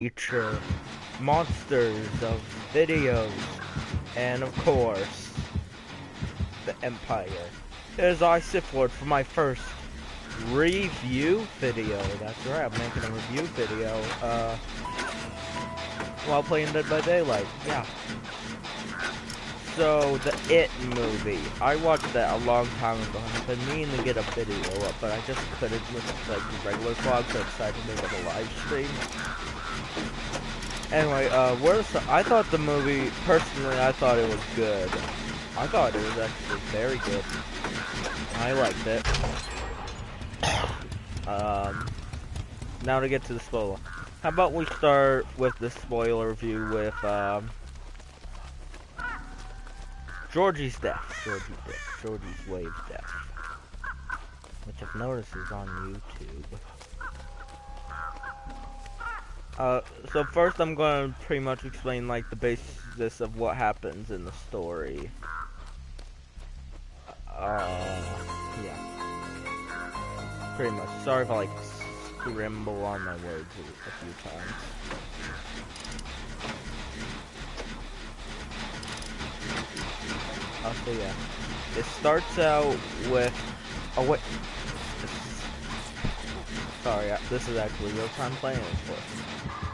nature, monsters of videos, and of course, the Empire. Here's iSifWard for my first review video. That's right, I'm making a review video, while playing Dead by Daylight. Yeah. So, the It movie. I watched that a long time ago, and I've been meaning to get a video up, but I just couldn't with, like, the regular vlog, so I decided to make it a live stream. Anyway, I thought the movie, personally, I thought it was good. I thought it was actually very good. I liked it. Now to get to the spoiler. How about we start with the spoiler review with, Georgie's death. Georgie's Wave's death. Which I've noticed is on YouTube. So first I'm going to pretty much explain, like, the basis of what happens in the story. Yeah. Pretty much. Sorry if I, like, scramble on my words a few times. So yeah. It starts out with... Oh, wait. Sorry, this is actually real-time playing, of course.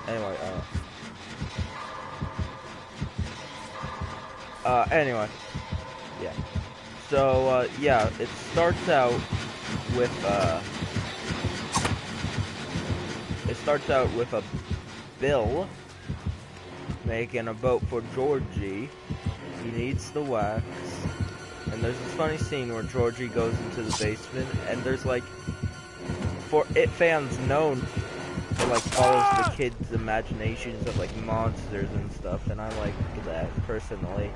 Anyway, anyway. Yeah. So, yeah, it starts out with, a Bill making a boat for Georgie. He needs the wax. And there's this funny scene where Georgie goes into the basement, and there's, like, for It fans known it, like, follows the kids' imaginations of, like, monsters and stuff, and I like that, personally.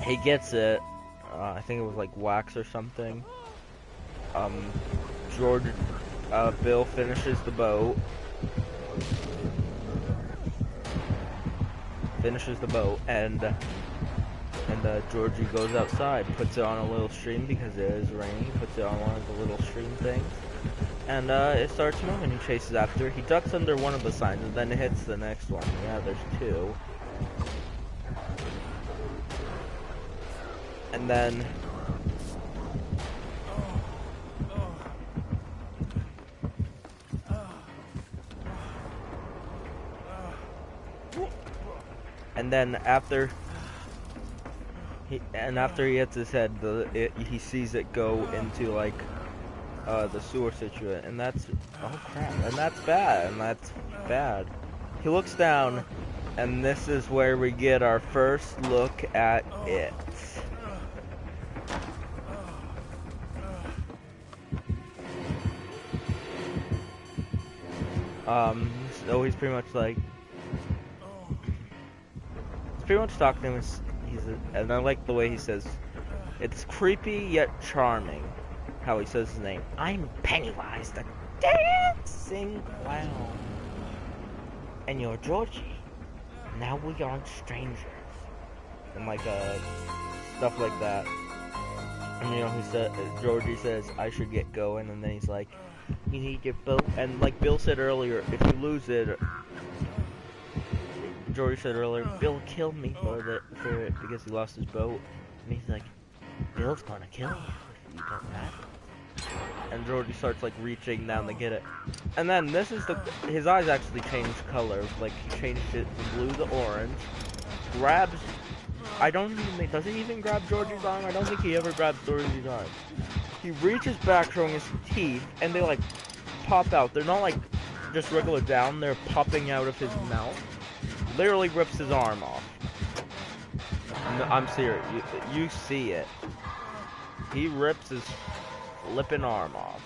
He gets it, I think it was, like, wax or something. Bill finishes the boat. And Georgie goes outside, puts it on a little stream because it is raining, puts it on one of the little stream things, and it starts moving. He chases after. He ducks under one of the signs, and then it hits the next one. Yeah, there's two. And then... And then after he hits his head, he sees it go into, like, the sewer situation, and that's, oh crap, and that's bad. He looks down, and this is where we get our first look at it. So he's pretty much like, talking to him. And I like the way he says, it's creepy yet charming, how he says his name. I'm Pennywise, the dancing clown. And you're Georgie. Now we aren't strangers. And like, stuff like that. And you know, Georgie says, I should get going, and then he's like, you need your boat. And like Bill said earlier, if you lose it, Georgie said earlier, Bill killed me for it because he lost his boat. And he's like, Bill's gonna kill you if you don't have it. And Georgie starts, like, reaching down to get it. And then this is his eyes actually changed color. Like, he changed it from blue to orange. Grabs, does he even grab Georgie's arm? I don't think he ever grabs Georgie's arm. He reaches back showing his teeth, and they, like, pop out. They're not, like, just regular down, they're popping out of his mouth. Literally rips his arm off. No, I'm serious. You see it. He rips his flippin' arm off.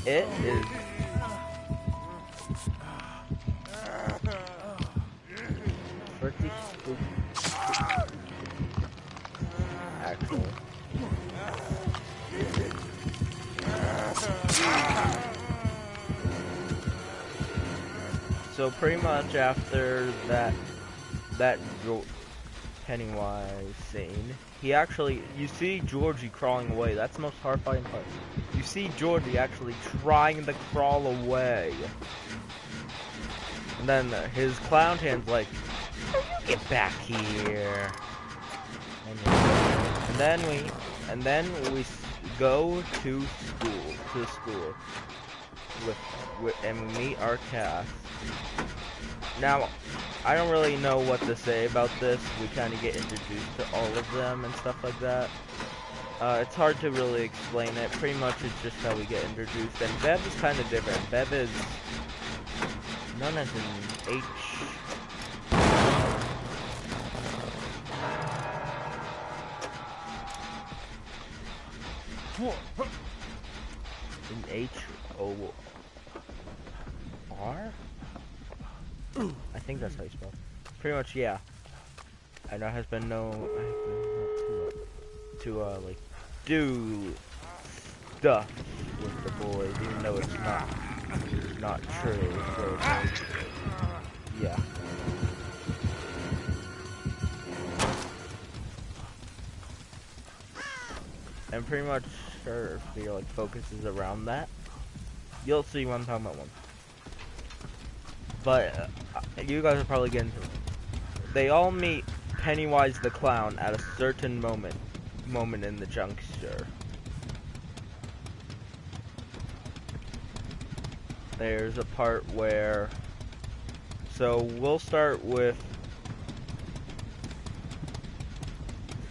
It is pretty spooky. Actually. So pretty much after that Pennywise scene, he actually, you see Georgie crawling away. That's the most horrifying part. You see Georgie actually trying to crawl away. And then his clown hand's like, "Oh, you get back here." And then we go to school and we meet our cast. Now, I don't really know what to say about this. We kind of get introduced to all of them and stuff like that. It's hard to really explain it. Pretty much it's just how we get introduced. And Bev is kind of different. Bev is known as an H. An H-O-R? I think that's how you spell it. Pretty much, yeah. I know has been known to like do stuff with the boys, even though it's not true. So yeah. And pretty much her feel like focuses around that. You'll see what I'm talking about one. But you guys are probably getting to it. They all meet Pennywise the Clown at a certain moment in the juncture. There's a part where, so we'll start with,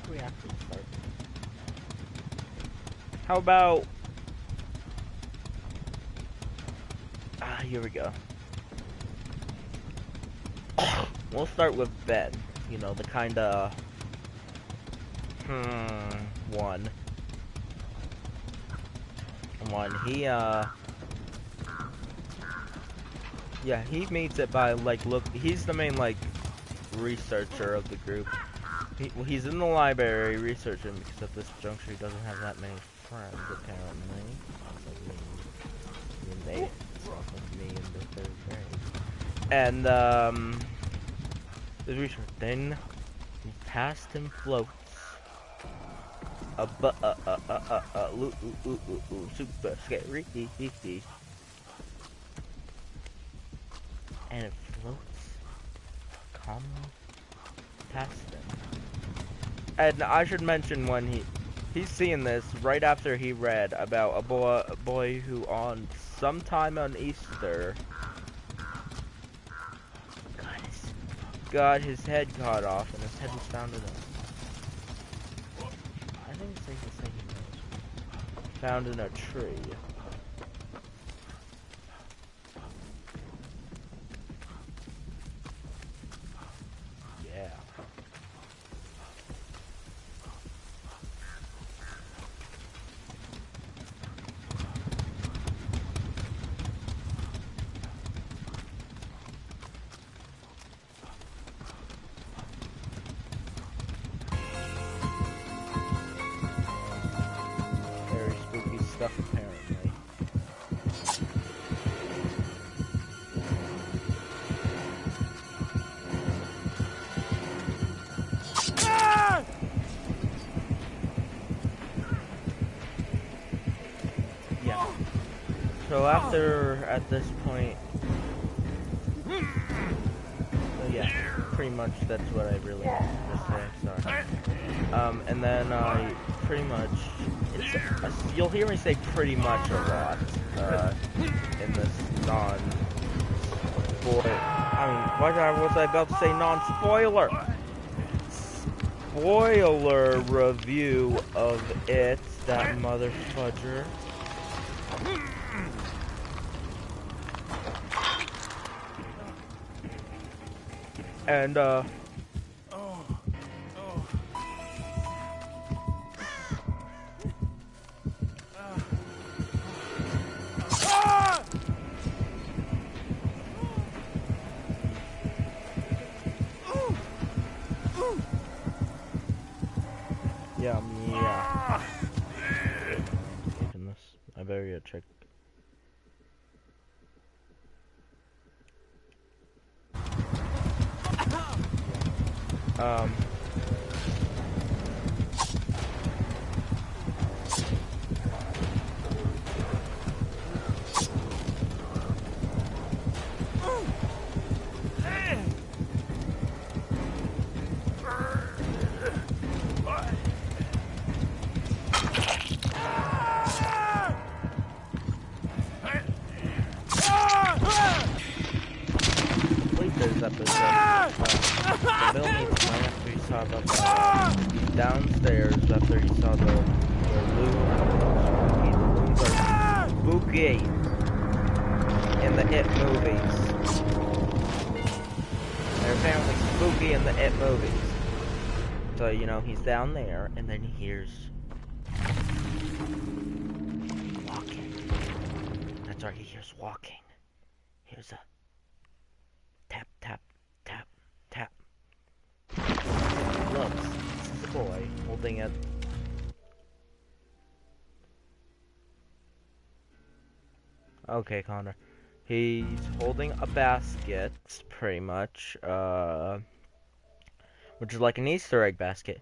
where we actually start? How about, here we go. We'll start with Ben, you know, the kinda, one, he, yeah, he meets it by, like, he's the main, like, researcher of the group. He's in the library researching, because at this juncture he doesn't have that many friends, apparently. He made it, like me in the 3rd grade. And, the research, then, past him floats super scary, and it floats calmly past him. And I should mention when he's seeing this right after he read about a boy who on sometime on Easter got his head cut off and his head was found in a, I think it's safe to say he knows, found in a tree. Yeah. Very spooky stuff, apparently. Ah! Yeah. So after, at this point, yeah, pretty much that's what I really wanted to say, sorry. And then I pretty much, you'll hear me say pretty much a lot, in this what was I about to say, non-spoiler? Spoiler review of it, that mother fudger. And, yeah. I better check. downstairs after he saw the loon. The loons are spooky in the It movies. They're apparently spooky in the It movies. So, you know, he's down there, and then he hears walking. That's right, he hears walking. Here's a tap, tap, tap, tap. He looks. This is a boy holding it. Okay, Connor. He's holding a basket, pretty much, which is like an Easter egg basket.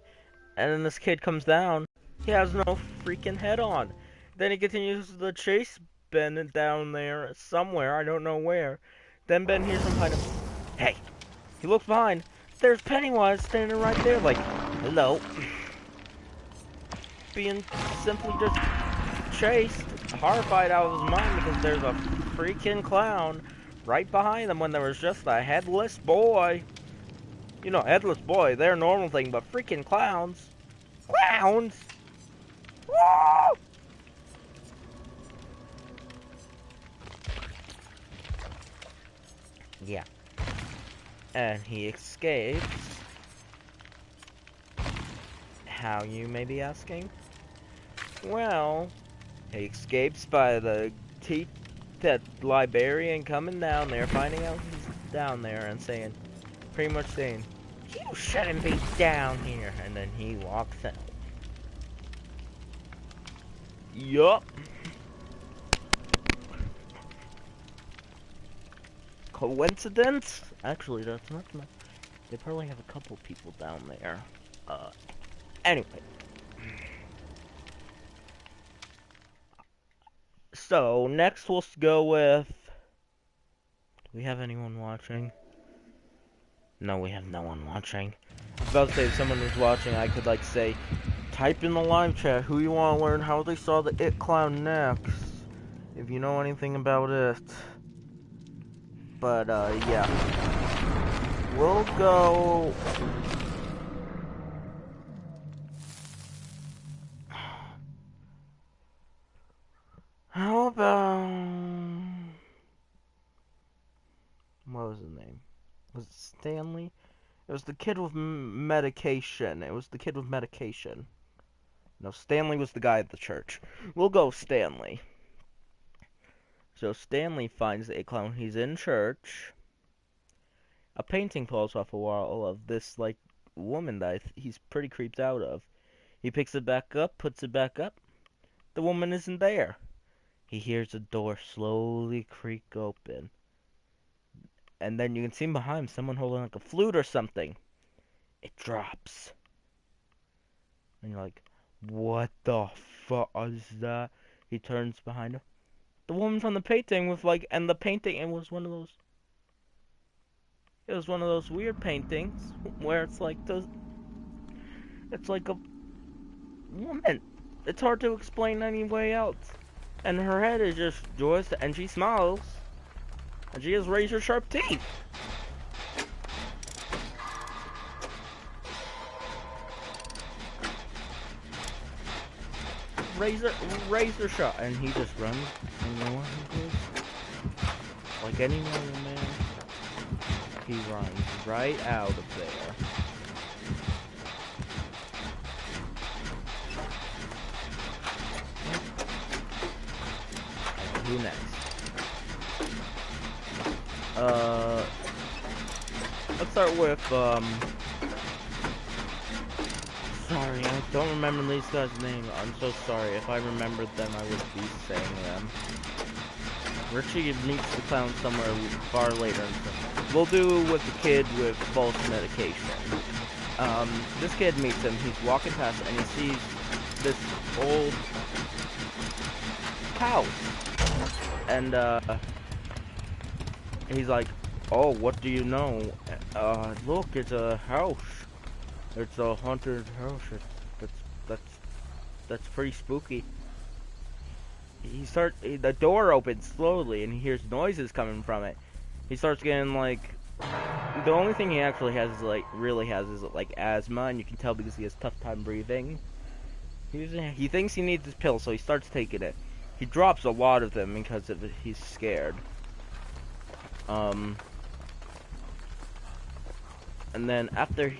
And then this kid comes down. He has no freaking head on. Then he continues to chase Ben down there somewhere. I don't know where. Then Ben hears him kind of, hey. He looks behind. There's Pennywise standing right there like, hello. Being simply just chased, horrified out of his mind because there's a freaking clown right behind them when there was just a headless boy. You know, headless boy, they're a normal thing, but freaking clowns. Clowns! Woo! Yeah. And he escapes. How, you may be asking? Well, he escapes by the that librarian coming down there, finding out he's down there and saying, pretty much saying, you shouldn't be down here, and then he walks out. Yup. Coincidence? Actually, that's not much. They probably have a couple people down there. Anyway. So, next we'll go with... Do we have anyone watching? No, we have no one watching. I was about to say, if someone was watching, I could, like, say, type in the live chat who you want to learn how they saw the It Clown next. If you know anything about it. But, yeah. We'll go... How about... What was his name? Was it Stanley? It was the kid with medication. It was the kid with medication. No, Stanley was the guy at the church. We'll go Stanley. So Stanley finds a clown. He's in church. A painting falls off a wall of this, like, woman that he's pretty creeped out of. He picks it back up, puts it back up. The woman isn't there. He hears a door slowly creak open. And then you can see behind him someone holding like a flute or something. It drops. And you're like, what the fuck is that? He turns behind him. The woman from the painting with like, and the painting, it was one of those weird paintings where it's like it's like a woman. It's hard to explain any way else. And her head is just joyous, and she smiles. And she has razor sharp teeth. Razor sharp. And he just runs. And you know what he does? Like any normal man, he runs right out of there. And who next? Let's start with, sorry, I don't remember these guys' names. I'm so sorry. If I remembered them, I would be saying them. Richie meets the clown somewhere far later. We'll do with the kid with false medication. This kid meets him. He's walking past and he sees this old house. And, he's like, oh, what do you know? Look, it's a house. It's a haunted house. That's pretty spooky. The door opens slowly and he hears noises coming from it. He starts getting like The only thing he actually has is really has is like asthma, and you can tell because he has tough time breathing. He thinks he needs this pill, so he starts taking it. He drops a lot of them because he's scared. And then after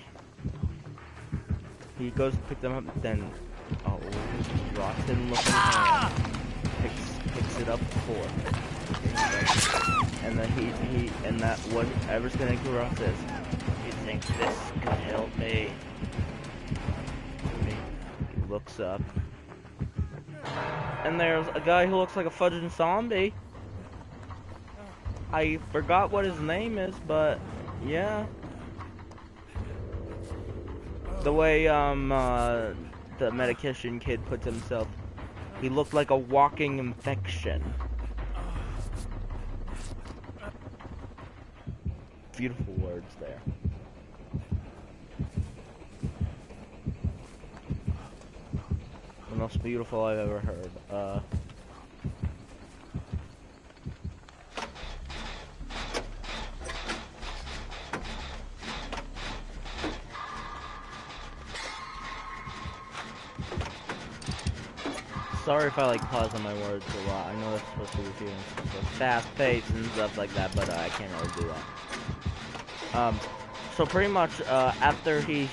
he goes to pick them up, then rotten looking hand picks it up for him. And then and that whatever's gonna grow says, "You think this could help me?" He looks up, and there's a guy who looks like a fudging zombie. I forgot what his name is, but yeah. The way the medication kid puts himself, he looked like a walking infection. Beautiful words there. The most beautiful I've ever heard. Sorry if I like pause on my words a lot. I know that's supposed to be feeling so fast paced and stuff like that, but I can't really do that. So pretty much after he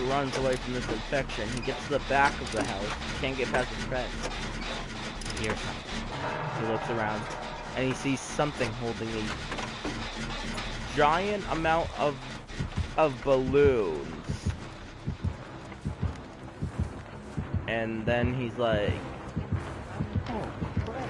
runs away from this infection, he gets to the back of the house. He can't get past his fence. He hears something. He looks around and he sees something holding a giant amount of balloons. And then he's like, oh, crap.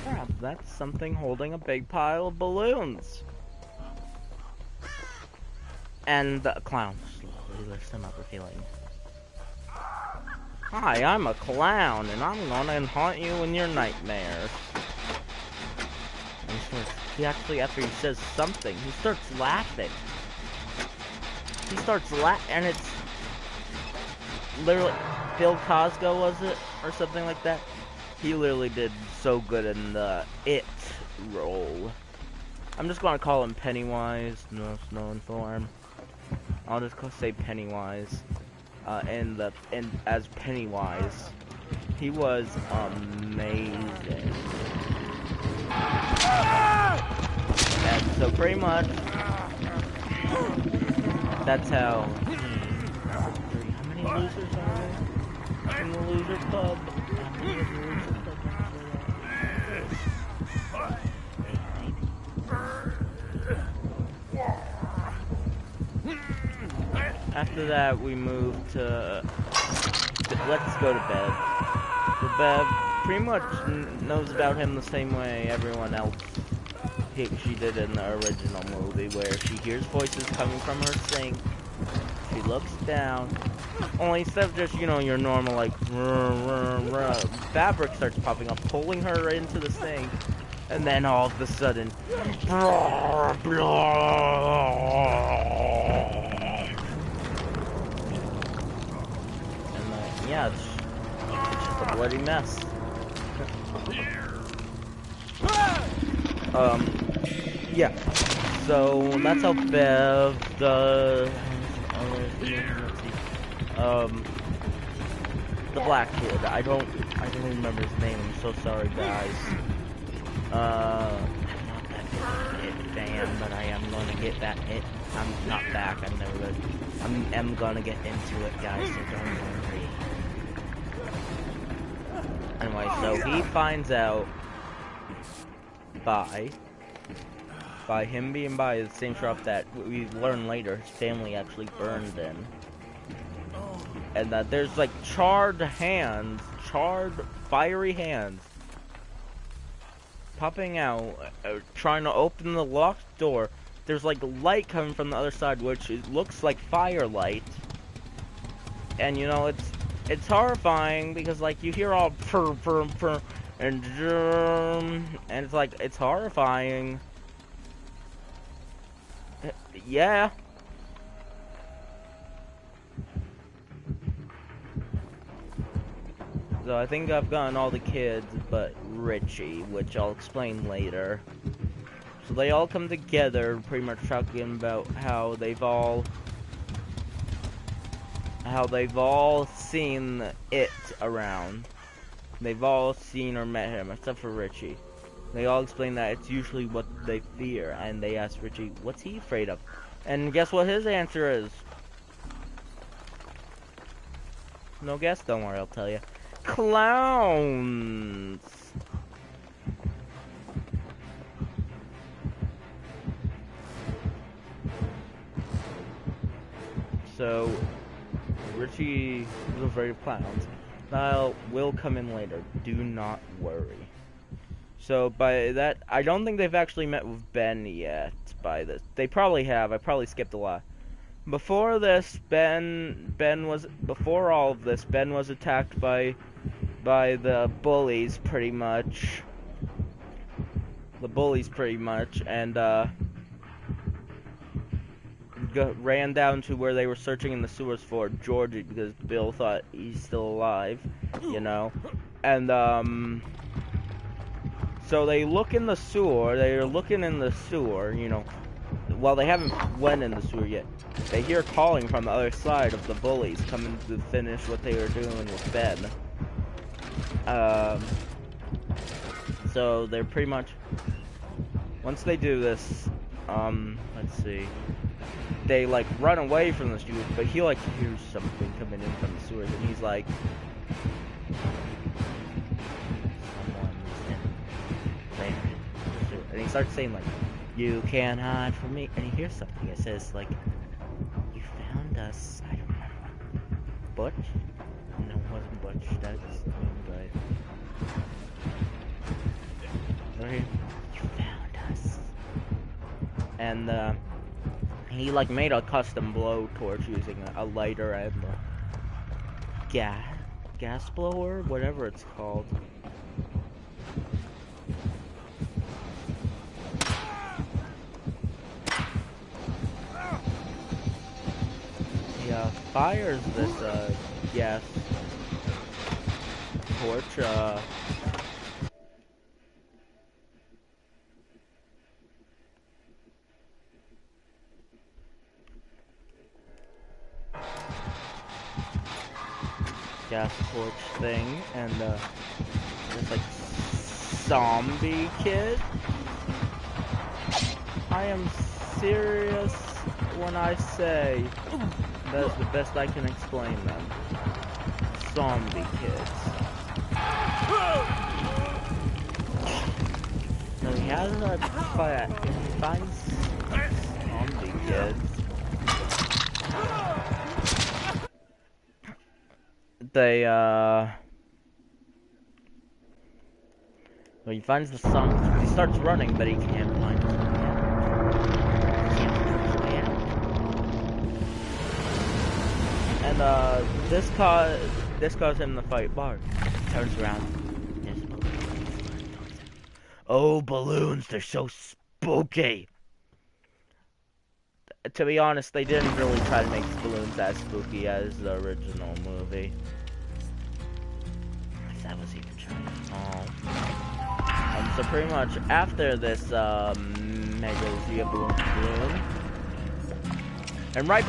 Crap, that's something holding a big pile of balloons. And the clown slowly lifts him up, revealing, "Hi, I'm a clown, and I'm gonna haunt you in your nightmares." And he actually, after he says something, he starts laughing. He starts laughing, and it's literally Bill Cosgo, was it, or something like that? He literally did so good in the It role. I'm just gonna call him Pennywise, most known for him. I'll just say Pennywise. And as Pennywise, he was amazing. And so pretty much, that's how. How many losers are there in the loser club? After that, we move to let's go to Bev. So Bev pretty much knows about him the same way everyone else she did in the original movie, where she hears voices coming from her sink. She looks down. Only instead of just, you know, your normal like fabric starts popping up, pulling her into the sink, and then all of a sudden, yeah, it's just a bloody mess. Yeah. So that's how Bev the black kid. I don't remember his name. I'm so sorry, guys. I'm not that good at It fan, but I am gonna get that It. I'm not back. I'm never gonna. I'm gonna get into it, guys. So don't worry. Anyway, so he finds out by him being by the same shop that we learn later his family actually burned in. And that there's like charred fiery hands popping out, trying to open the locked door. There's like light coming from the other side, which looks like firelight. And you know, it's horrifying because like you hear all purr and it's like, it's horrifying. Yeah, So I think I've gotten all the kids but Richie, which I'll explain later. So they all come together, pretty much talking about how they've all seen it around. They've all seen or met him, except for Richie. They all explain that it's usually what they fear, and they ask Richie, what's he afraid of? And guess what his answer is? No guess? Don't worry, I'll tell you. Clowns! So, Richie was afraid of clowns. Now, will come in later. Do not worry. So, by that, I don't think they've actually met with Ben yet by this. They probably have. I probably skipped a lot. Before this, before all of this, Ben was attacked by the bullies, pretty much. And, ran down to where they were searching in the sewers for Georgie because Bill thought he's still alive, you know. And so they look in the sewer. They're looking in the sewer, you know. Well, they haven't went in the sewer yet. They hear calling from the other side of the bullies coming to finish what they were doing with Ben. So they're pretty much, once they do this, let's see. They like run away from the sewers, but he like hears something coming in from the sewers, and he's like, someone's in there in the sewer. And he starts saying like, you can't hide from me. And he hears something. It says like, you found us. I don't remember. Butch? No, it wasn't Butch. That's but okay. You found us. And he like made a custom blowtorch using a lighter and a gas blower, whatever it's called. He fires this gas torch. Gas torch thing, and this like zombie kid. I am serious when I say that's the best I can explain them. Zombie kids. So he has a fight. He finds zombie kids. They, well, he finds the song, he starts running, but he can't find his way out. He can't find his way out. And, this caused him to fight Bart. He turns around, there's balloons. Oh, balloons, they're so spooky! To be honest, they didn't really try to make balloons as spooky as the original movie. If that was even trying. Oh. So pretty much after this, Mega balloon. And right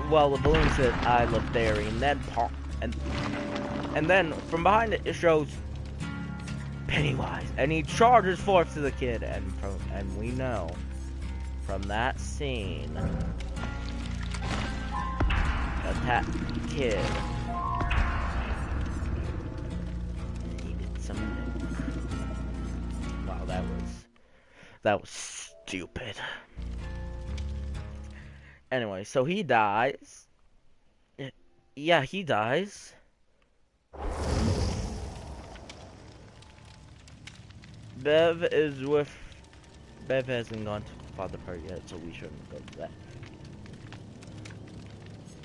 well, the balloon said, I love dairy, and then pop, and then from behind it, it shows Pennywise, and he charges forth to the kid, and we know from that scene that kid needed something. Wow, that was stupid. Anyway, so he dies. Yeah, he dies. Bev hasn't gone to the father part yet, so we shouldn't go to that.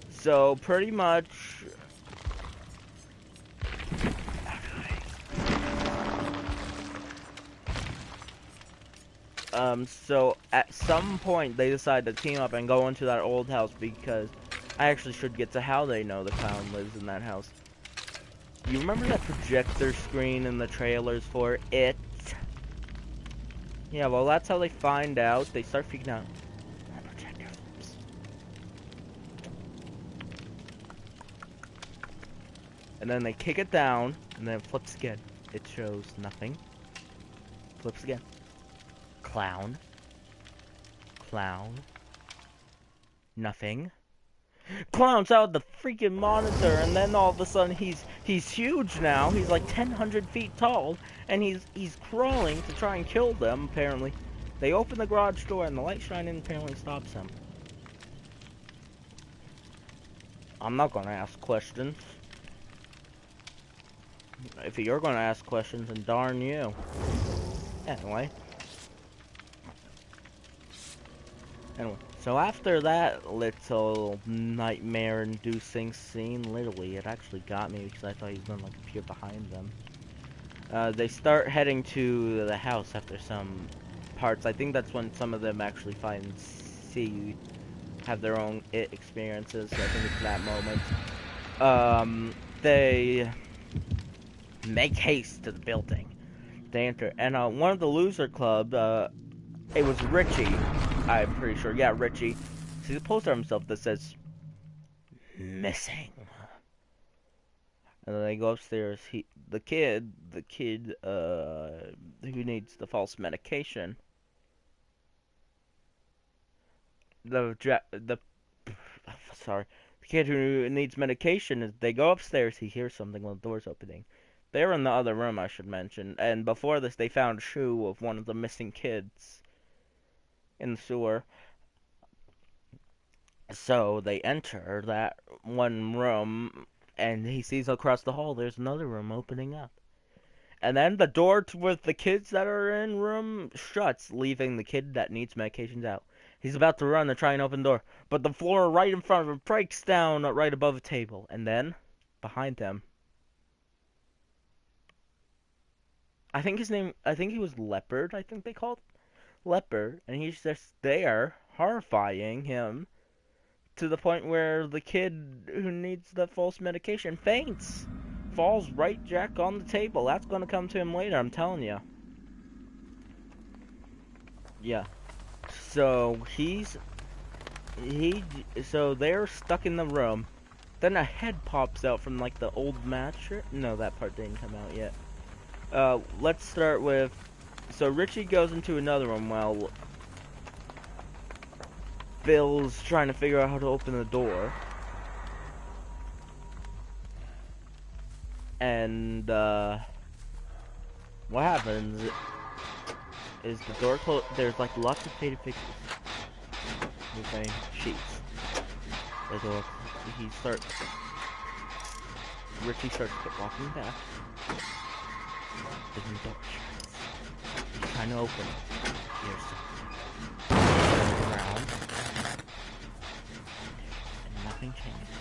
So pretty much, so at some point they decide to team up and go into that old house, because I actually should get to how they know the clown lives in that house. You remember that projector screen in the trailers for It? Yeah, well, that's how they find out. They start freaking out. That projector flips. And then they kick it down, and then it flips again. It shows nothing. Flips again. Clown. Clown. Nothing. Clown's out the freaking monitor, and then all of a sudden he's huge now. He's like 1,000 feet tall, and he's crawling to try and kill them. Apparently, they open the garage door, and the light shining apparently stops him. I'm not gonna ask questions. If you're gonna ask questions, then darn you. Anyway. So after that little nightmare-inducing scene, literally, it actually got me because I thought he was gonna like appear behind them. They start heading to the house after some parts. I think that's when some of them actually have their own It experiences. So I think it's that moment. They make haste to the building. They enter, and one of the loser club, it was Richie. I'm pretty sure. Yeah, Richie. See the poster of himself that says missing. And then they go upstairs. The kid, who needs the false medication. The kid who needs medication. They go upstairs. He hears something when the door's opening. They're in the other room, I should mention. And before this, they found a shoe of one of the missing kids in the sewer. So they enter that one room, and he sees across the hall there's another room opening up. And then the door with the kids that are in room shuts, leaving the kid that needs medications out. He's about to run to try and open the door, but the floor right in front of him breaks down right above the table. And then, behind him, I think he was Leopard, I think they called Leopard, and he's just there, horrifying him, to the point where the kid who needs the false medication faints. Falls right jack on the table. That's gonna come to him later, I'm telling you. Yeah. So, so they're stuck in the room. Then a head pops out from like the old mattress. No, that part didn't come out yet. Let's start with, so Richie goes into another room while Bill's trying to figure out how to open the door. And, what happens is the door closed. There's like lots of faded pictures. Okay, sheets. The door, Richie starts walking back. The new door shuts. He's trying to open it. Here's something. Around. And nothing changes.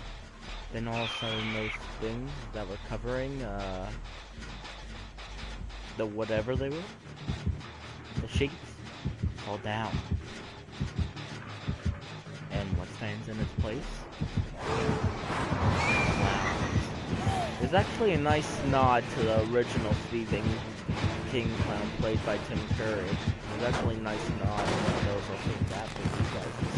Then all of a sudden those things that were covering, the whatever they were, the sheets, fall down. And what stands in its place? There's actually a nice nod to the original Stephen King clown played by Tim Curry. There's actually a nice nod to those. I'll take that for you guys to see.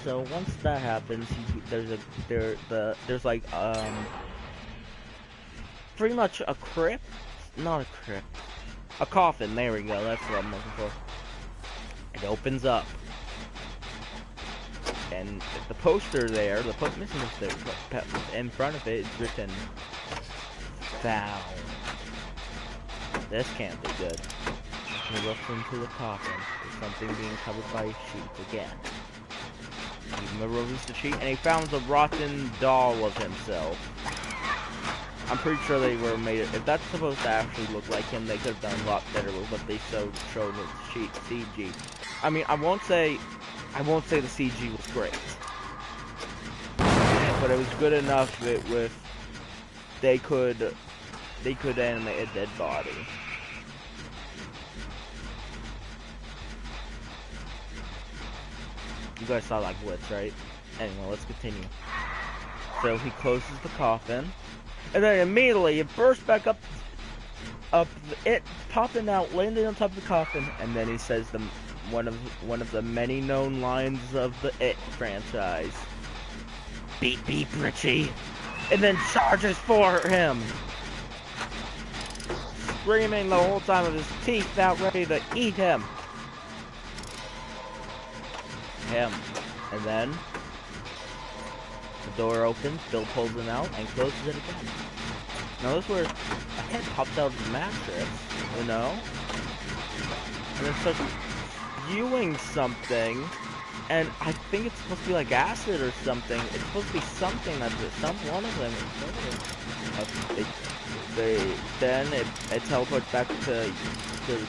So once that happens, there's like pretty much a crypt, not a crypt, a coffin. There we go. That's what I'm looking for. It opens up. And the poster there, the missing poster in front of it is written "Found." This can't be good. He looks into the coffin. There's something being covered by a sheet again. He removes the sheet, and he found a rotten doll of himself. I'm pretty sure they were made. If that's supposed to actually look like him, they could have done a lot better with what they showed with sheet CG. I mean, I won't say the CG was great, but it was good enough with they could animate a dead body. You guys saw that glitch, right? Anyway, let's continue. So he closes the coffin, and then immediately it bursts back up, it popping out, landing on top of the coffin, and then he says one of the many known lines of the It franchise. Beep beep Richie, and then charges for him, screaming the whole time with his teeth out, ready to eat him. And then the door opens, Bill pulls him out, and closes it again. Now this is where a head pops out of the mattress, you know? And it starts spewing something, and I think it's supposed to be like acid or something. It's supposed to be something that's one of them. Then it teleports back to the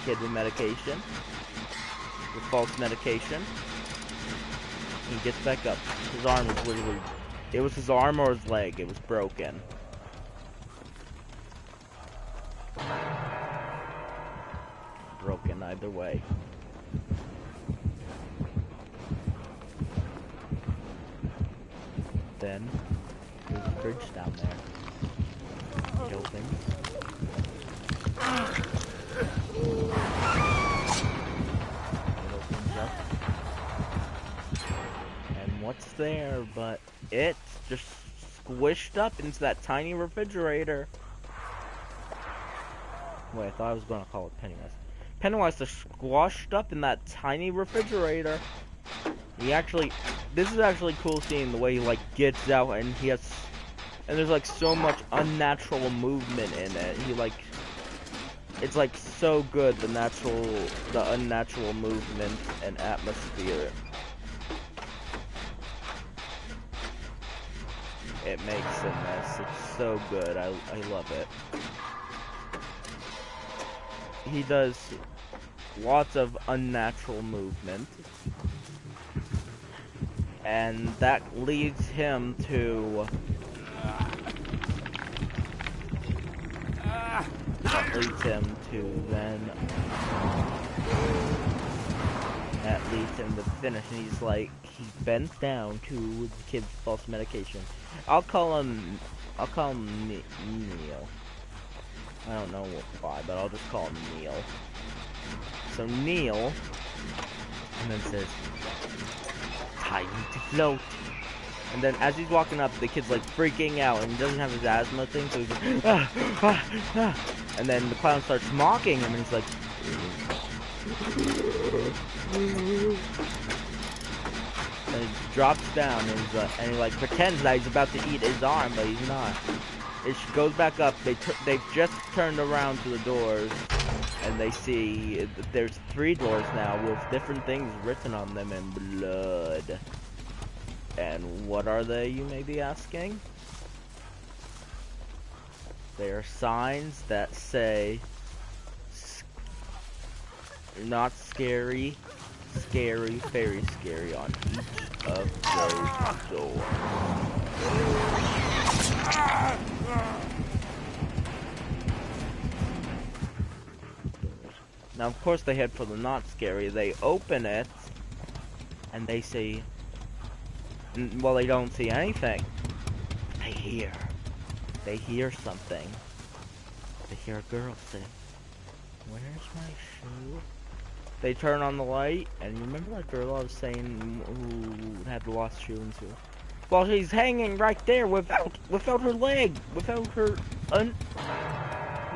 kid with medication, with false medication. He gets back up. His arm was literally, it was his arm or his leg. It was broken. Broken either way. Then there's a bridge down there. It opens. What's there, but it's just squished up into that tiny refrigerator. Wait, I thought I was gonna call it Pennywise. Pennywise just squashed up in that tiny refrigerator. This is actually cool seeing the way he like gets out, and there's like so much unnatural movement in it. It's like so good, the unnatural movement and atmosphere it makes in this. It's so good. I love it. He does lots of unnatural movement, and that leads him to finish, and he bends down to the kid's false medication. I'll call him Neil. I don't know why, but I'll just call him Neil. So Neil, and then says, "Time to float." And then as he's walking up, the kid's like freaking out, and he doesn't have his asthma thing, so he's like, ah, ah, ah. And then the clown starts mocking him, and he's like, and he drops down, and he like pretends that he's about to eat his arm, but he's not. It goes back up. They've just turned around to the doors, and they see there's 3 doors now with different things written on them in blood. And what are they, you may be asking? They are signs that say, "Not scary, scary, very scary" on each of those doors. Now, of course, they head for the not scary. They open it, and they see, well, they don't see anything. They hear something. They hear a girl say, "Where's my shoe?" They turn on the light, and remember that girl I was saying who had the lost shoe and shoe? Well, she's hanging right there without her leg, without her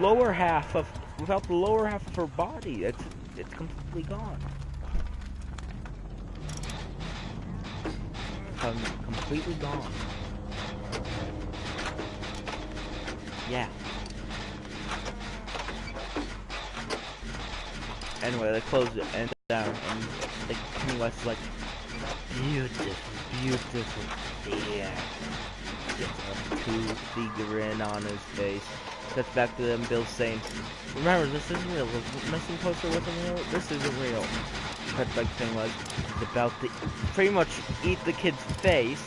lower half of her body. It's completely gone. Completely gone. Yeah. Anyway, they close it and down, and the Pennywise is like, beautiful fear. Gets a toothy grin on his face. Cuts back to them, Bill's saying, "Remember, this isn't real. The missing poster wasn't real. This isn't real." Cuts back to Pennywise. He's about to pretty much eat the kid's face.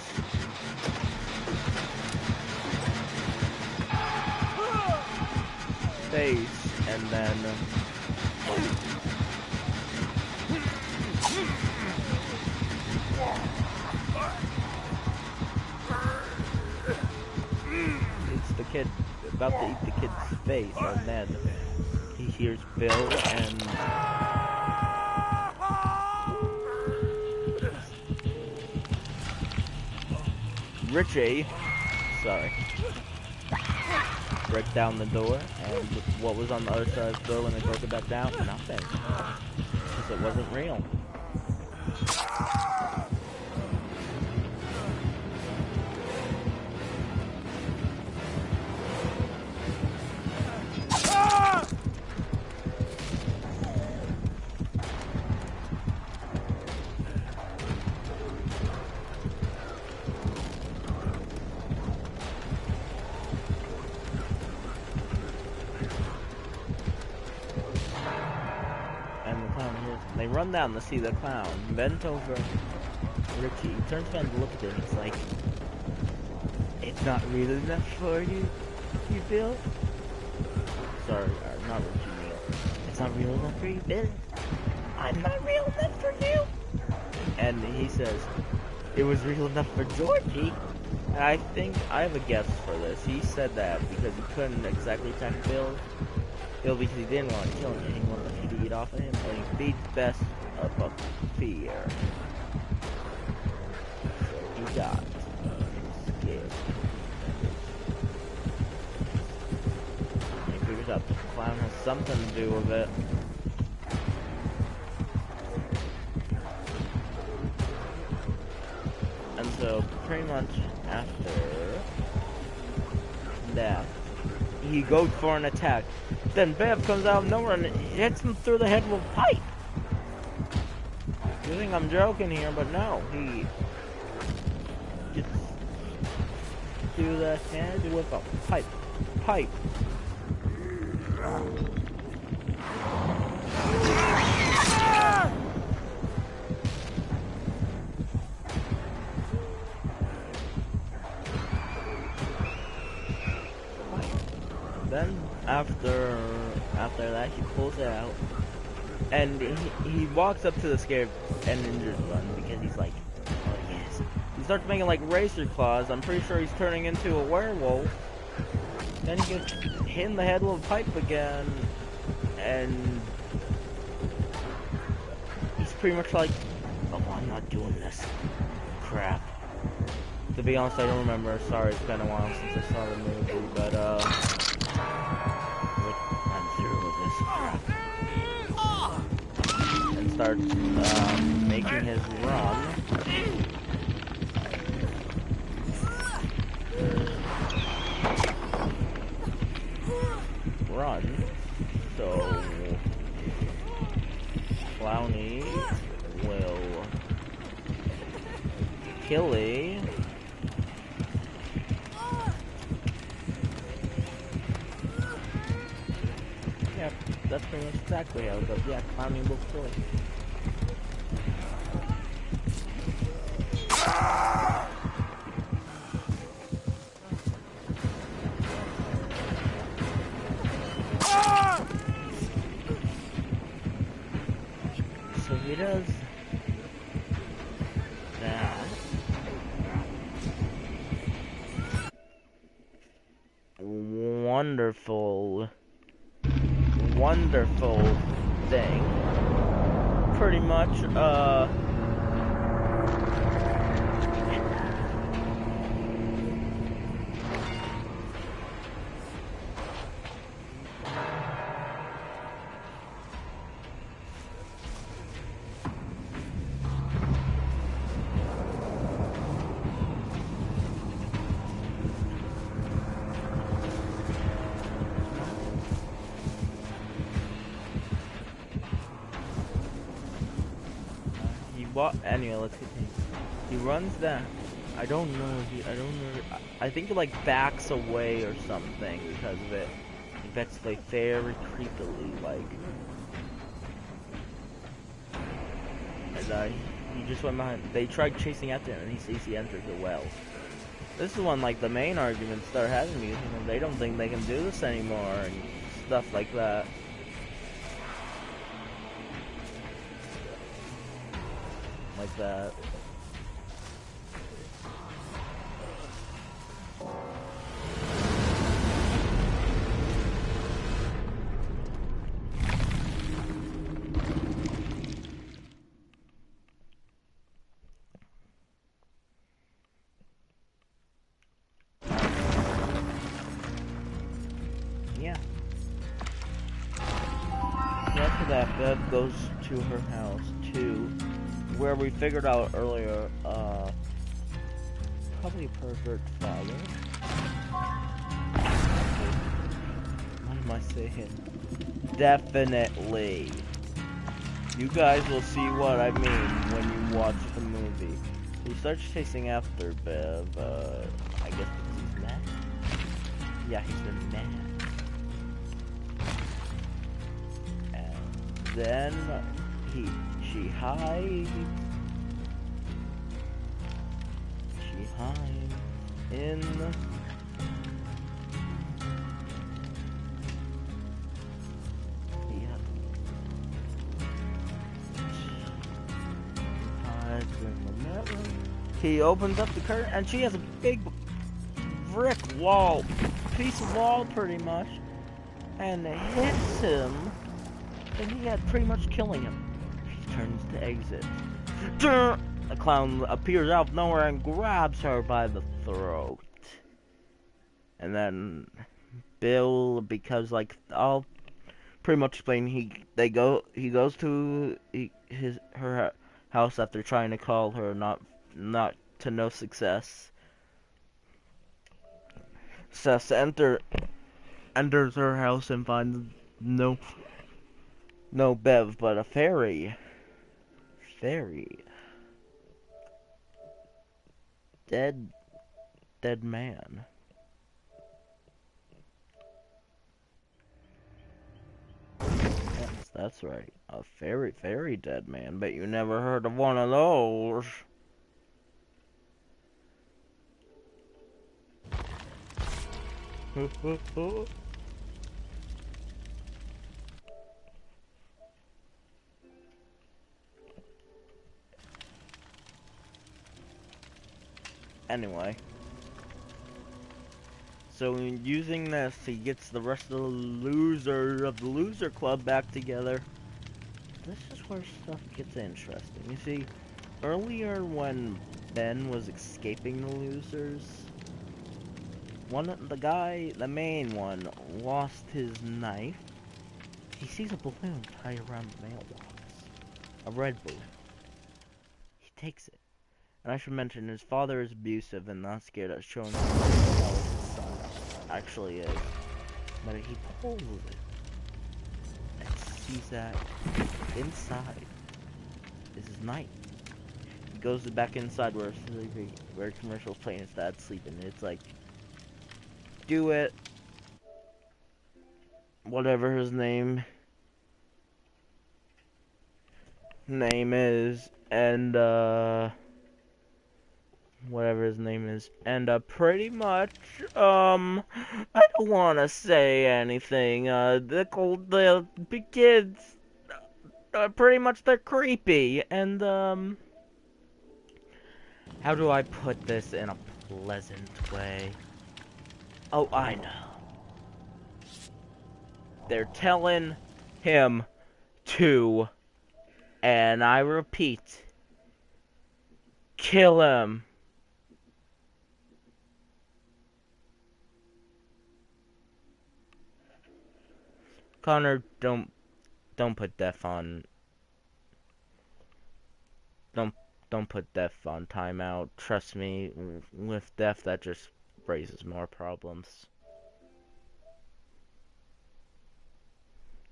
And then kid, about to eat the kid's face, and then he hears Bill and Richie, sorry, break down the door, and what was on the other side of the door when they broke it back down? Nothing, because it wasn't real. They run down to see the clown, bent over Richie. He turns around to look at him, and he's like, "It's not real enough for you, you Bill?" Sorry, not Richie, Neil. "It's not real enough for you, Bill? I'm not real enough for you?" And he says, "It was real enough for Georgie." And I think, I have a guess for this. He said that because he couldn't exactly attack Bill because he didn't want to kill him, he wanted to feed off of him, and he beat best of fear. So he got scared. He figures out the clown has something to do with it. And so, pretty much after that, he goes for an attack. Then Bev comes out of nowhere and hits him through the head with a pipe. You think I'm joking here, but no. He gets through the head with a pipe. Then after that, he pulls it out, and he walks up to the scared and injured one because he's like, "Oh yes." He starts making like razor claws. I'm pretty sure he's turning into a werewolf. Then he gets hit in the head with a pipe again, and he's pretty much like, "Oh, I'm not doing this. Crap." To be honest, I don't remember. Sorry, it's been a while since I saw the movie, but I'm through with this crap. And starts making his run. So Clowny will Killy. Yeah, that's pretty much exactly how it goes. Yeah, Clowny will kill it. So he does that. Wonderful thing. Pretty much, anyway, let's continue. He runs that. I don't know. I think he like backs away or something because of it. He backs like very creepily, like. And he just went behind. They tried chasing after him, and he sees he enters the well. This is when like the main arguments start having. You know, they don't think they can do this anymore and stuff like that. Like that. that Bev goes to her house too, where we figured out earlier, probably a pervert father. What am I saying? Definitely. You guys will see what I mean when you watch the movie. He starts chasing after Bev, I guess because he's mad? Yeah, he's been mad. And then she hides. She hides in he opens up the curtain and she has a big brick wall, piece of wall pretty much, and it hits him, and he had pretty much killing him. She turns to exit. The clown appears out of nowhere and grabs her by the throat. And then Bill, because like I'll pretty much explain, he goes to her house after trying to call her, not to no success. Seth enters her house and finds no Bev, but a fairy. Dead man. Yes, that's right. A very dead man. Bet you never heard of one of those. Anyway. So using this, he gets the rest of the losers of the loser club back together. This is where stuff gets interesting. You see, earlier when Ben was escaping the losers, the main one, lost his knife. He sees a balloon tied around the mailbox. A red balloon. He takes it. And I should mention, his father is abusive and not scared of showing him how his son actually is. But he pulls it and sees that inside is his knife. He goes back inside where commercials playing his dad sleeping. It's like, do it. Whatever his name is, and whatever his name is, and pretty much I don't want to say anything. The big kids, pretty much they're creepy, and how do I put this in a pleasant way? Oh, I know. They're telling him to, and I repeat, kill him. Connor, don't put death on. Don't put death on timeout. Trust me, with death that just raises more problems.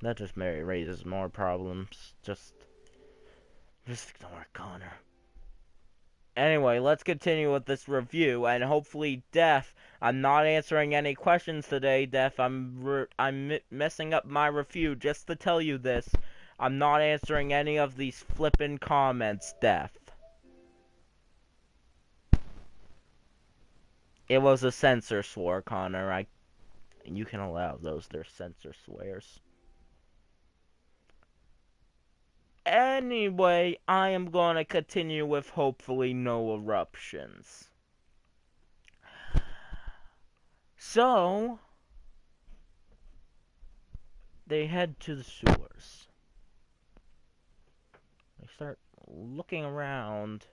That just raises more problems. Just ignore Connor. Anyway, let's continue with this review, and hopefully, Def, I'm not answering any questions today, Def. I'm messing up my review just to tell you this. I'm not answering any of these flippin' comments, Def. It was a censor swear, Connor. You can allow those. They're censor swears. Anyway, I am going to continue with hopefully no eruptions. So, they head to the sewers. They start looking around,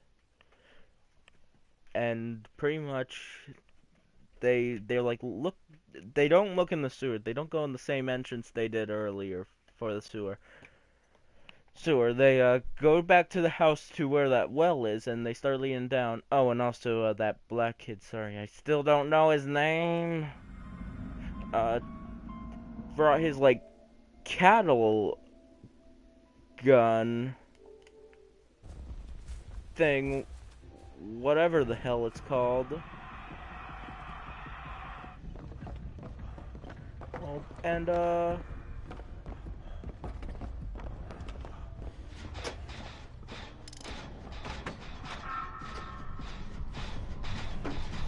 and pretty much they're like, look, they don't look in the sewer. They don't go in the same entrance they did earlier for the sewer. sewer. They go back to the house to where that well is, and they start leading down. Oh, and also that black kid. Sorry, I still don't know his name. Uh, brought his like cattle gun thing, whatever the hell it's called. Oh, and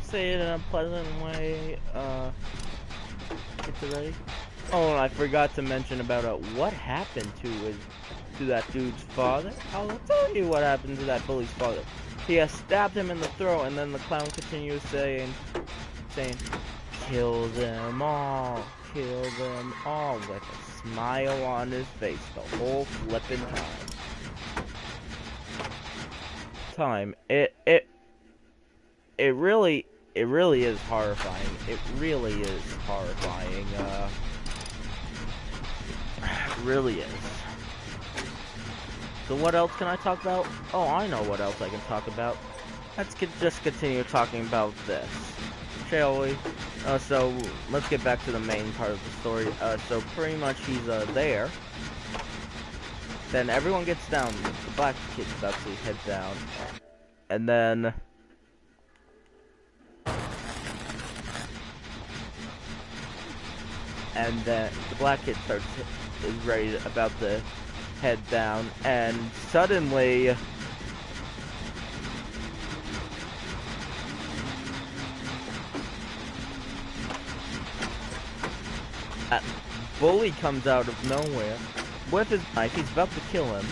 say it in a pleasant way. Get it ready. Oh, and I forgot to mention about what happened to that dude's father. I'll tell you what happened to that bully's father. He has stabbed him in the throat, and then the clown continues saying, kill them all, with a smile on his face the whole flippin' time. It really is horrifying. It really is horrifying. It really is. So what else can I talk about? Oh, I know what else I can talk about. Let's just continue talking about this, shall we? So let's get back to the main part of the story. So pretty much he's there. Then everyone gets down. The black kid's about to head down, and then the black kid is ready about to head down, and suddenly a bully comes out of nowhere with his knife. He's about to kill him.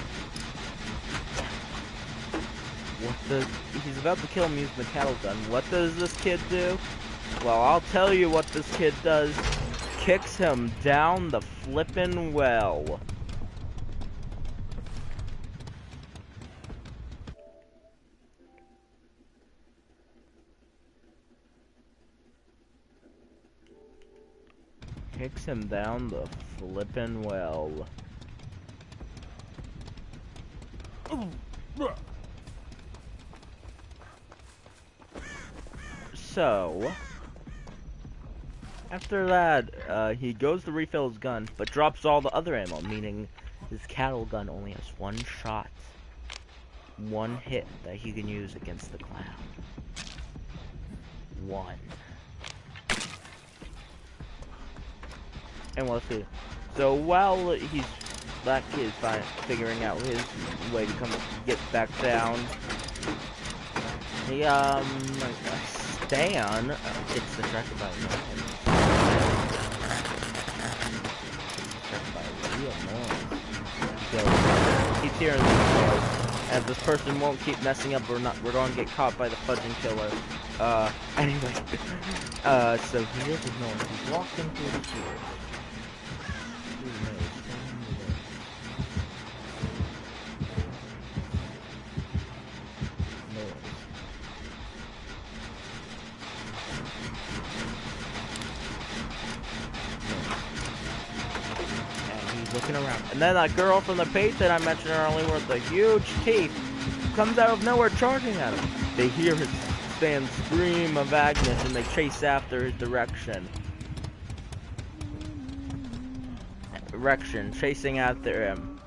He's about to kill him using the cattle gun. What does this kid do? Well, I'll tell you what this kid does. Kicks him down the flippin' well. Kicks him down the flippin' well. So after that, he goes to refill his gun, but drops all the other ammo, meaning his cattle gun only has one shot, one hit that he can use against the clown. One. And we'll see. So while that kid figuring out his way to get back down, he Stan gets distracted by nothing. He's hearing these noise, and if this person won't keep messing up, we're gonna get caught by the fudging killer. Anyway, so he hears his noise. He's walking through the sewers. Looking around, and then that girl from the page that I mentioned earlier with the huge teeth comes out of nowhere charging at him. They hear his Stan scream of Agnes, and they chase after his direction, chasing after him.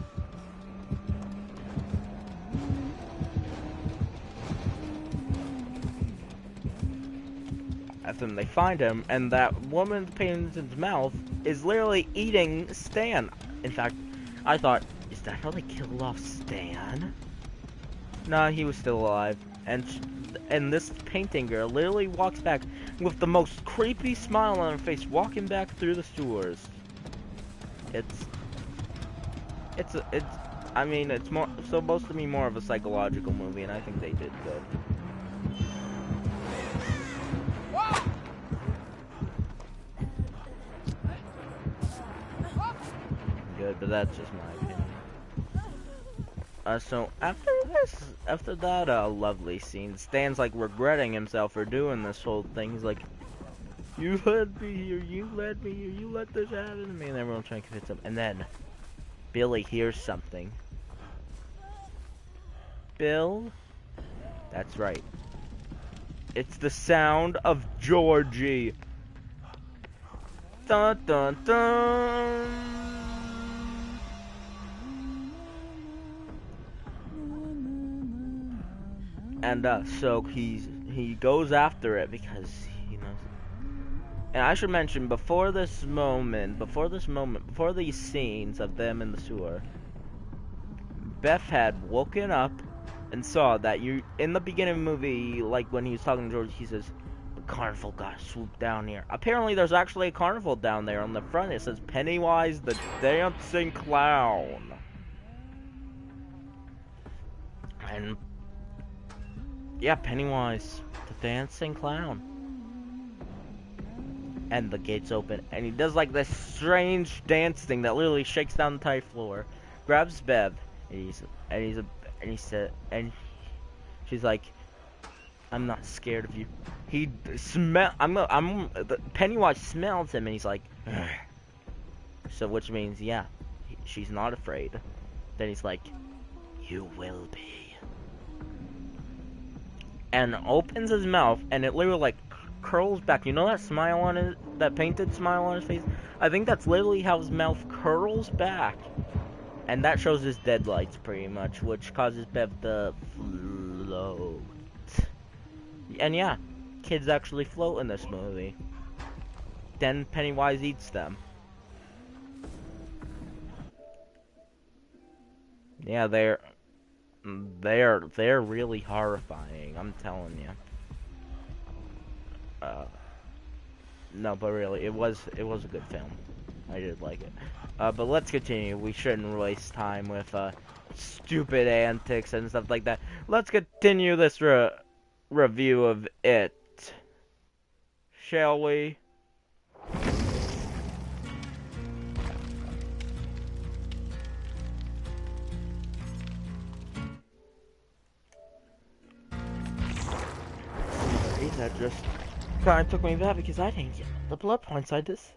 After they find him, and that woman painted his mouth is literally eating Stan. In fact, I thought, is that how they killed off Stan? Nah, he was still alive. And this painting girl literally walks back with the most creepy smile on her face, walking back through the sewers. I mean, it's supposed to be more of a psychological movie, and I think they did good. Good, but that's just my opinion. So after that lovely scene, Stan's like regretting himself for doing this whole thing. He's like, you led me here, you let this happen to me, and everyone's trying to convince him. And then Billy hears something. Bill? That's right. It's the sound of Georgie. Dun dun dun. And so he goes after it because he knows. And I should mention before these scenes of them in the sewer, Beth had woken up and saw that in the beginning of the movie, like when he was talking to George, he says, the carnival got swooped down here. Apparently there's actually a carnival down there on the front. It says Pennywise the Dancing Clown. And yeah, Pennywise the Dancing Clown. And the gates open, and he does like this strange dance thing that literally shakes down the entire floor. Grabs Bev, and she's like, "I'm not scared of you." Pennywise smells him, and he's like, ugh. So which means, yeah, she's not afraid. Then he's like, "You will be," and opens his mouth, and it literally like curls back. You know that smile on his, that painted smile on his face? I think that's literally how his mouth curls back. And that shows his deadlights pretty much, which causes Bev to float. And yeah, kids actually float in this movie. Then Pennywise eats them. Yeah, they're really horrifying, I'm telling you. No, but really, it was a good film. I did like it. But let's continue. We shouldn't waste time with stupid antics and stuff like that. Let's continue this review of it, shall we? That just kind of took me back because I didn't get the blood points I just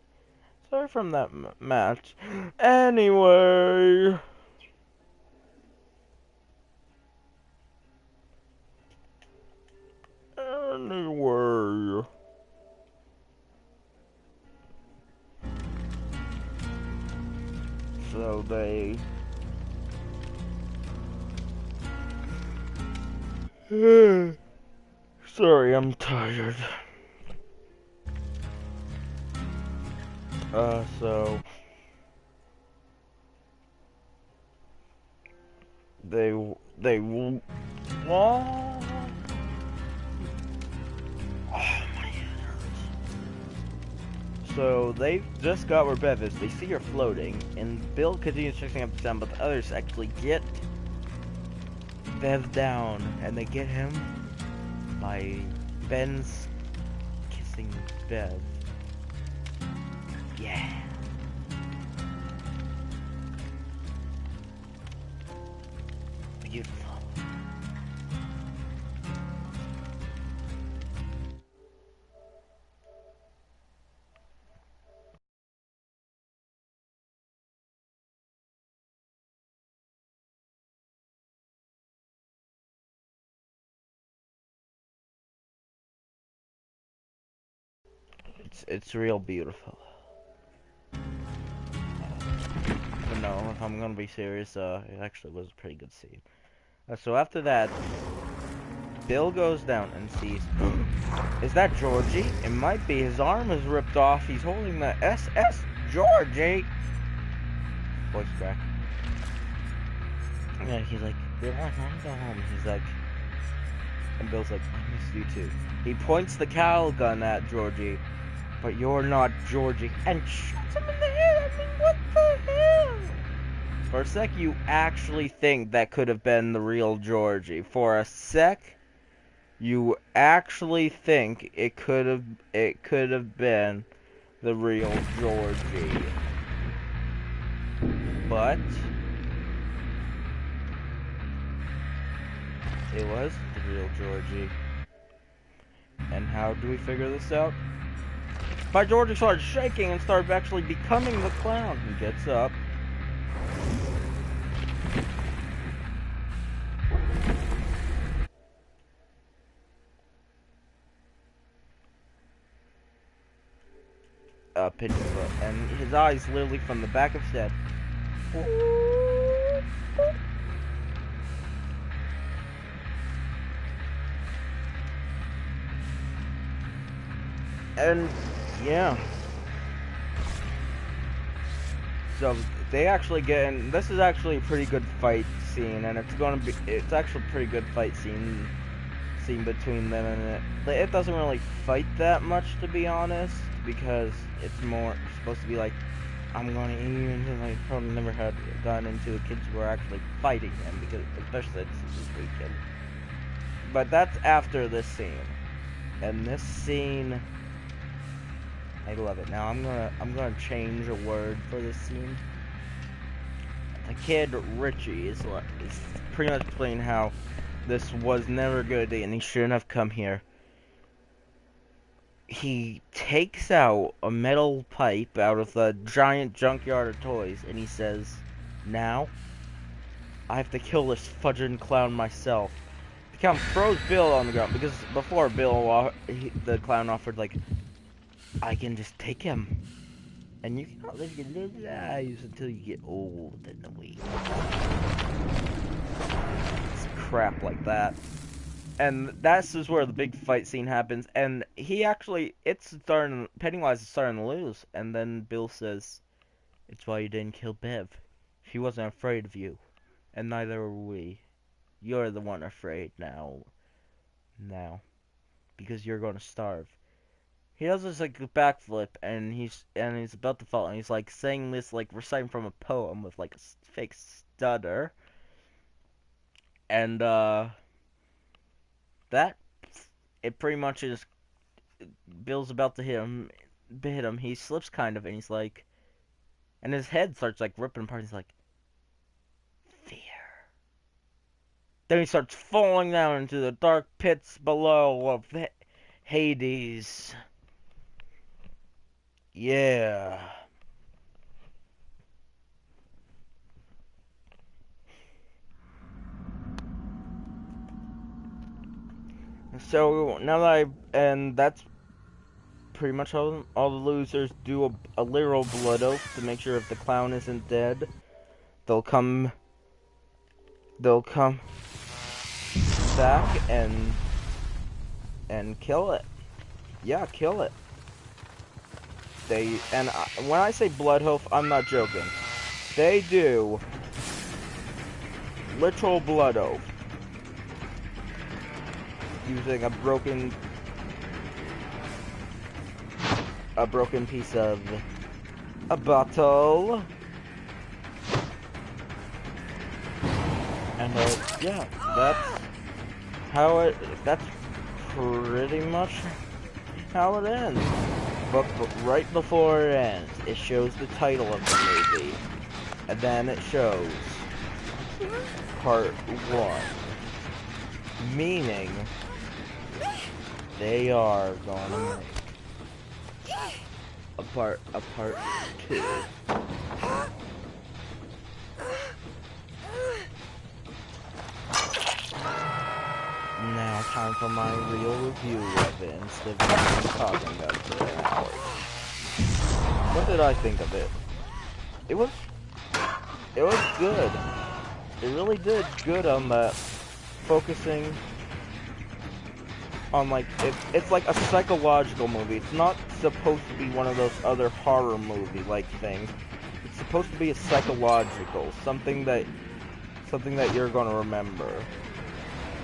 sorry from that match. Anyway, so they sorry, I'm tired. So they what? Oh, my head hurts. So they just got where Bev is. They see her floating, and Bill continues checking up the sound, but the others actually get Bev down, and they get him by Ben's kissing Bev. Yeah. Beautiful. It's real beautiful. But no, if I'm gonna be serious, it actually was a pretty good scene. So after that, Bill goes down and sees, is that Georgie? It might be. His arm is ripped off. He's holding the SS Georgie. Voice crack. Yeah, he's like, Bill, I wanna go home. He's like, and Bill's like, I miss you too. He points the cowl gun at Georgie, but you're not Georgie, and shoots him in the head. I mean, what the hell? For a sec, you actually think that could have been the real Georgie. For a sec, you actually think it could have been the real Georgie. But it was the real Georgie. And how do we figure this out? By Georgie started shaking and started actually becoming the clown. He gets up. pigeon foot, and his eyes literally from the back of his head. And yeah, so they actually get in. This is actually a pretty good fight scene, and it's actually a pretty good fight scene between them, and it doesn't really fight that much, to be honest, because it's more supposed to be like, I'm going to eat you, and I probably never had gotten into the kids who are actually fighting him, because especially this weekend. But that's after this scene, and this scene, I love it. Now I'm gonna change a word for this scene. The kid Richie is pretty much explaining how this was never a good idea and he shouldn't have come here. He takes out a metal pipe out of the giant junkyard of toys and he says, "Now, I have to kill this fudging clown myself." The clown throws Bill on the ground because before Bill, the clown offered like, "I can just take him, and you can live your little lives until you get old and weak." It's crap like that. And this is where the big fight scene happens, and Pennywise is starting to lose, and then Bill says, "It's why you didn't kill Bev. She wasn't afraid of you, and neither are we. You're the one afraid now, because you're gonna starve." He does this like backflip, and he's about to fall, and he's like saying this like reciting from a poem with like a fake stutter, and that it pretty much is. Bill's about to hit him. He slips kind of, and he's like, and his head starts like ripping apart. He's like, "Fear." Then he starts falling down into the dark pits below of Hades. Yeah. So now that and that's pretty much all the losers do a literal blood oath to make sure if the clown isn't dead, they'll come back and kill it. Yeah, kill it. When I say blood oath, I'm not joking. They do literal blood oath. Using a broken piece of a bottle, and yeah, that's pretty much how it ends. But right before it ends, it shows the title of the movie, and then it shows part 1, meaning they are gonna make a part 2. Now time for my real review of it instead of talking about it for an hour. What did I think of it? It was good. It really did good on that, focusing on like it's like a psychological movie. It's not supposed to be one of those other horror movie like things. It's supposed to be a psychological, something that you're gonna remember.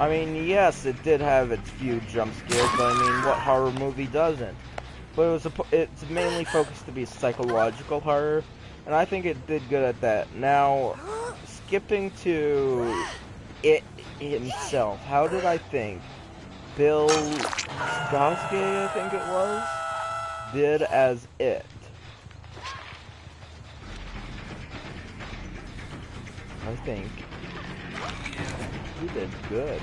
I mean, yes, it did have its few jump scares, but I mean, what horror movie doesn't? But it's mainly focused to be psychological horror, and I think it did good at that. Now, skipping to it himself, how did I think Bill Skarsgård, I think it was, did as it? I think he did good.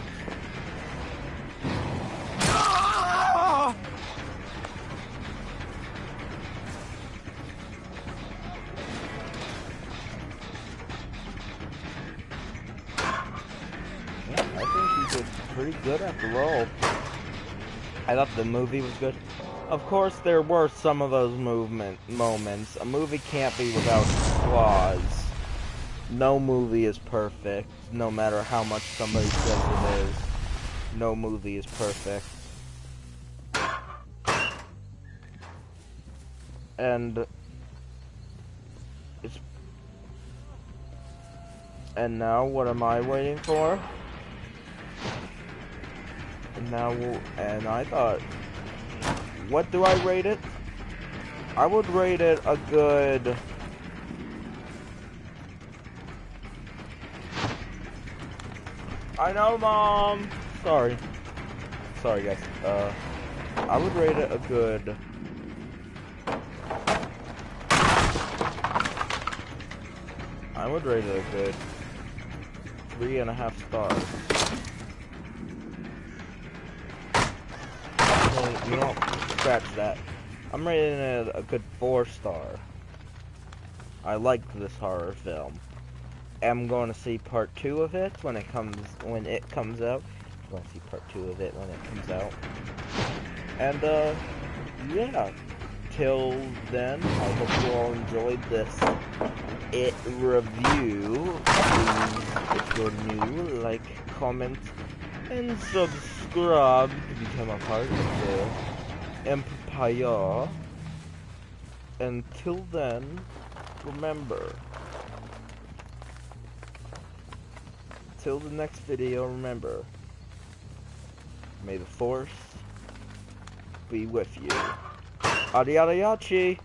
Yeah, I think he did pretty good at the role. I thought the movie was good. Of course, there were some of those moments. A movie can't be without flaws. No movie is perfect, no matter how much somebody says it is. No movie is perfect. And it's... And now, what am I waiting for? And now, and I thought... What do I rate it? I would rate it a good... I know, Mom! Sorry. Sorry, guys. I would rate it a good... I would rate it a good 3.5 stars. Actually, you know, scratch that. I'm rating it a good 4 star. I liked this horror film. I'm going to see part 2 of it when it comes out. I'm going to see part 2 of it when it comes out. And yeah. Till then, I hope you all enjoyed this It review. Please, if you're new, like, comment, and subscribe to become a part of the Empire. Until then, remember, till the next video, remember, may the Force be with you. Arrivederci.